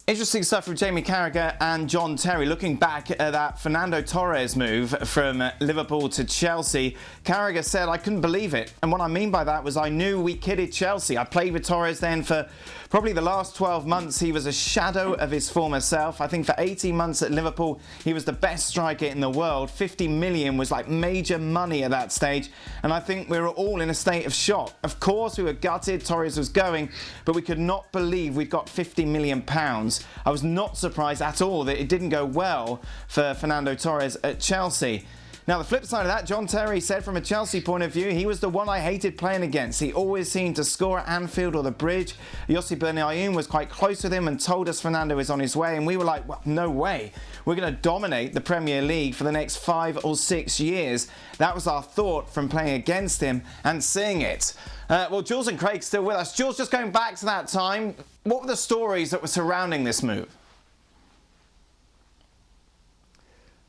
Interesting stuff from Jamie Carragher and John Terry. Looking back at that Fernando Torres move from Liverpool to Chelsea, Carragher said, "I couldn't believe it. And what I mean by that was I knew we kidded Chelsea. I played with Torres then for probably the last 12 months. He was a shadow of his former self. I think for 18 months at Liverpool, he was the best striker in the world. 50 million was like major money at that stage. And I think we were all in a state of shock. Of course, we were gutted Torres was going, but we could not believe we'd got 50 million pounds. I was not surprised at all that it didn't go well for Fernando Torres at Chelsea." Now, the flip side of that, John Terry said from a Chelsea point of view, he was the one I hated playing against. He always seemed to score at Anfield or the Bridge. Yossi Benayoun was quite close with him and told us Fernando is on his way. And we were like, well, no way. We're going to dominate the Premier League for the next 5 or 6 years. That was our thought from playing against him and seeing it. Well, Jules and Craig still with us. Jules, just going back to that time, what were the stories that were surrounding this move?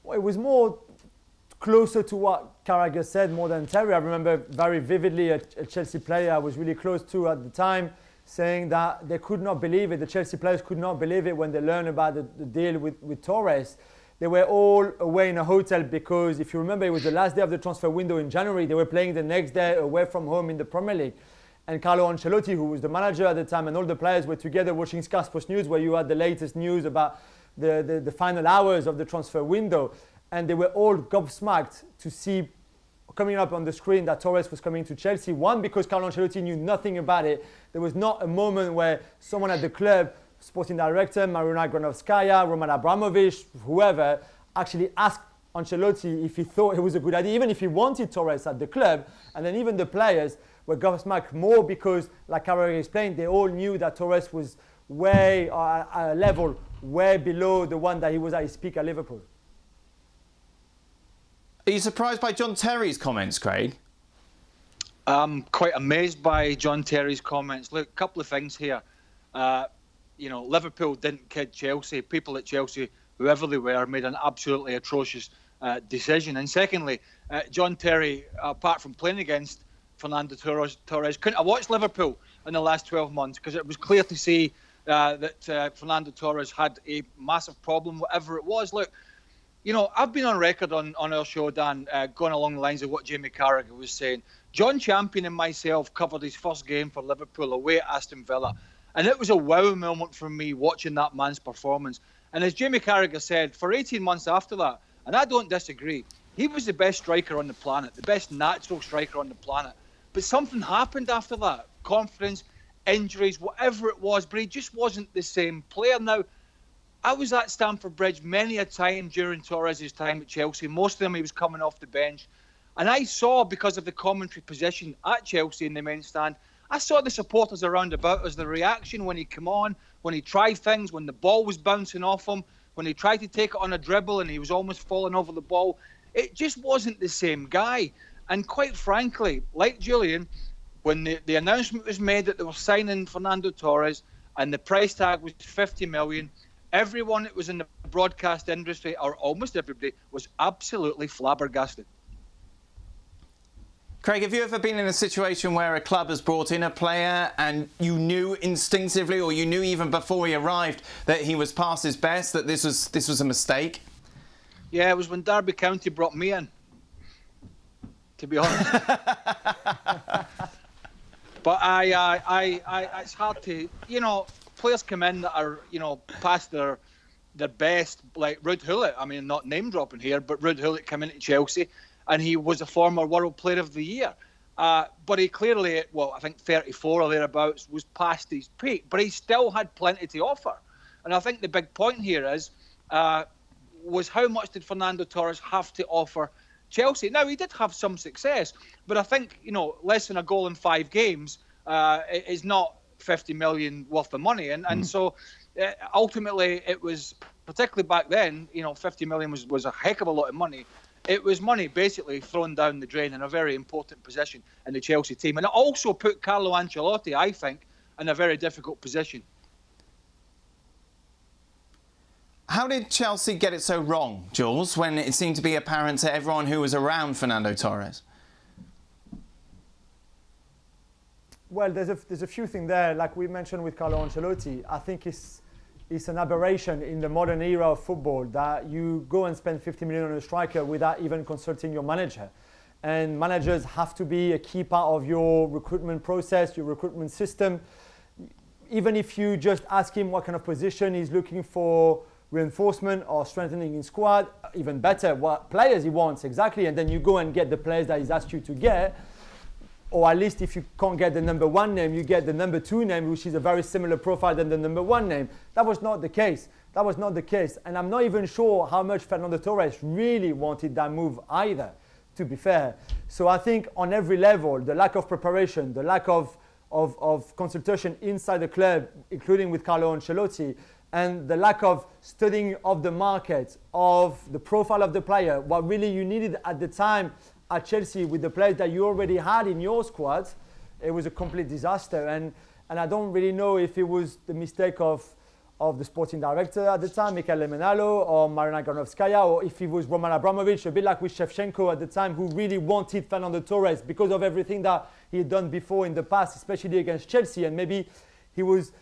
Well, it was more closer to what Carragher said more than Terry. I remember very vividly a Chelsea player I was really close to at the time saying that they could not believe it. The Chelsea players could not believe it when they learned about the deal with Torres. They were all away in a hotel because, if you remember, it was the last day of the transfer window in January. They were playing the next day away from home in the Premier League. And Carlo Ancelotti, who was the manager at the time, and all the players were together watching Sky Sports News, where you had the latest news about the final hours of the transfer window. And they were all gobsmacked to see coming up on the screen that Torres was coming to Chelsea. One, because Carlo Ancelotti knew nothing about it. There was not a moment where someone at the club, sporting director, Marina Granovskaya, Roman Abramovich, whoever, actually asked Ancelotti if he thought it was a good idea, even if he wanted Torres at the club. And then even the players were gobsmacked more because, like Carragher explained, they all knew that Torres was way at a level way below the one that he was at his peak at Liverpool. Are you surprised by John Terry's comments, Craig? I'm quite amazed by John Terry's comments. Look, a couple of things here. You know, Liverpool didn't kid Chelsea. People at Chelsea, whoever they were, made an absolutely atrocious decision. And secondly, John Terry, apart from playing against Fernando Torres, couldn't have watched Liverpool in the last 12 months because it was clear to see that Fernando Torres had a massive problem, whatever it was. Look, you know, I've been on record on our show, Dan, going along the lines of what Jamie Carragher was saying. John Champion and myself covered his first game for Liverpool away at Aston Villa. And it was a wow moment for me watching that man's performance. And as Jamie Carragher said, for 18 months after that, and I don't disagree, he was the best striker on the planet, the best natural striker on the planet. But something happened after that. Confidence, injuries, whatever it was, but he just wasn't the same player. Now, I was at Stamford Bridge many a time during Torres' time at Chelsea. Most of them he was coming off the bench. And I saw, because of the commentary position at Chelsea in the main stand, I saw the supporters around about us, the reaction when he came on, when he tried things, when the ball was bouncing off him, when he tried to take it on a dribble and he was almost falling over the ball. It just wasn't the same guy. And quite frankly, like Julien, when the announcement was made that they were signing Fernando Torres and the price tag was 50 million, everyone that was in the broadcast industry, or almost everybody, was absolutely flabbergasted. Craig, have you ever been in a situation where a club has brought in a player and you knew instinctively, or you knew even before he arrived, that he was past his best, that this was a mistake? Yeah, it was when Derby County brought me in, to be honest. But it's hard to, you know, players come in that are, you know, past their best, like Ruud Gullit. I mean, not name dropping here, but Ruud Gullit came into Chelsea and he was a former World Player of the Year. But he clearly, well, I think 34 or thereabouts, was past his peak, but he still had plenty to offer. And I think the big point here is, was how much did Fernando Torres have to offer Chelsea? Now, he did have some success, but I think, you know, less than a goal in 5 games is not 50 million worth of money. And so ultimately it was, particularly back then, you know, 50 million was a heck of a lot of money. It was money basically thrown down the drain in a very important position in the Chelsea team. And it also put Carlo Ancelotti, I think, in a very difficult position. How did Chelsea get it so wrong, Jules, when it seemed to be apparent to everyone who was around Fernando Torres? Well, there's a few things there. Like we mentioned with Carlo Ancelotti, I think it's an aberration in the modern era of football that you go and spend 50 million on a striker without even consulting your manager. And managers have to be a key part of your recruitment process, your recruitment system. Even if you just ask him what kind of position he's looking for, reinforcement or strengthening in squad, even better, what players he wants exactly, and then you go and get the players that he's asked you to get. Or at least if you can't get the number 1 name, you get the number 2 name, which is a very similar profile than the number 1 name. That was not the case. That was not the case. And I'm not even sure how much Fernando Torres really wanted that move either, to be fair. So I think on every level, the lack of preparation, the lack of consultation inside the club, including with Carlo Ancelotti, and the lack of studying of the market, of the profile of the player, what really you needed at the time at Chelsea with the players that you already had in your squad, it was a complete disaster. And I don't really know if it was the mistake of the sporting director at the time, Mikel Lemenalo, or Marina Granovskaya, or if it was Roman Abramovich, a bit like with Shevchenko at the time, who really wanted Fernando Torres because of everything that he had done before in the past, especially against Chelsea. And maybe it was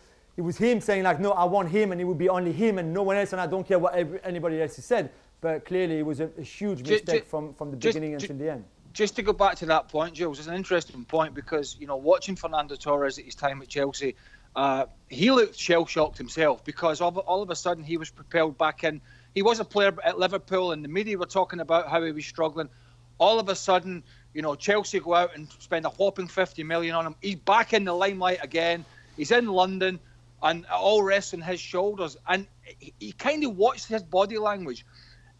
him saying like, no, I want him, and it would be only him and no one else, and I don't care what anybody else has said. But clearly it was a huge mistake from the beginning until the end. Just to go back to that point, Jules, it's an interesting point because, you know, watching Fernando Torres at his time at Chelsea, he looked shell-shocked himself because all of a sudden he was propelled back in. He was a player at Liverpool and the media were talking about how he was struggling. All of a sudden, you know, Chelsea go out and spend a whopping 50 million on him. He's back in the limelight again. He's in London and it all rests on his shoulders. And he kind of watched his body language.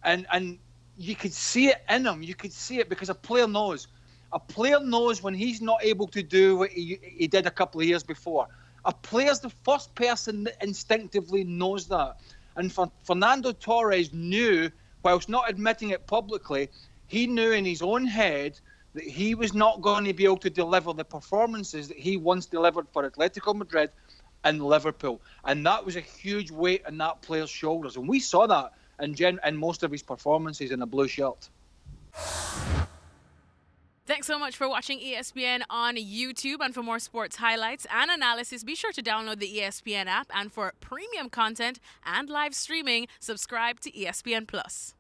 And you could see it in him. You could see it because a player knows. A player knows when he's not able to do what he did a couple of years before. A player's the first person that instinctively knows that. And Fernando Torres knew, whilst not admitting it publicly, he knew in his own head that he was not going to be able to deliver the performances that he once delivered for Atletico Madrid and Liverpool. And that was a huge weight on that player's shoulders. And we saw that in most of his performances in a blue shirt. Thanks so much for watching ESPN on YouTube. And for more sports highlights and analysis, be sure to download the ESPN app. And for premium content and live streaming, subscribe to ESPN Plus.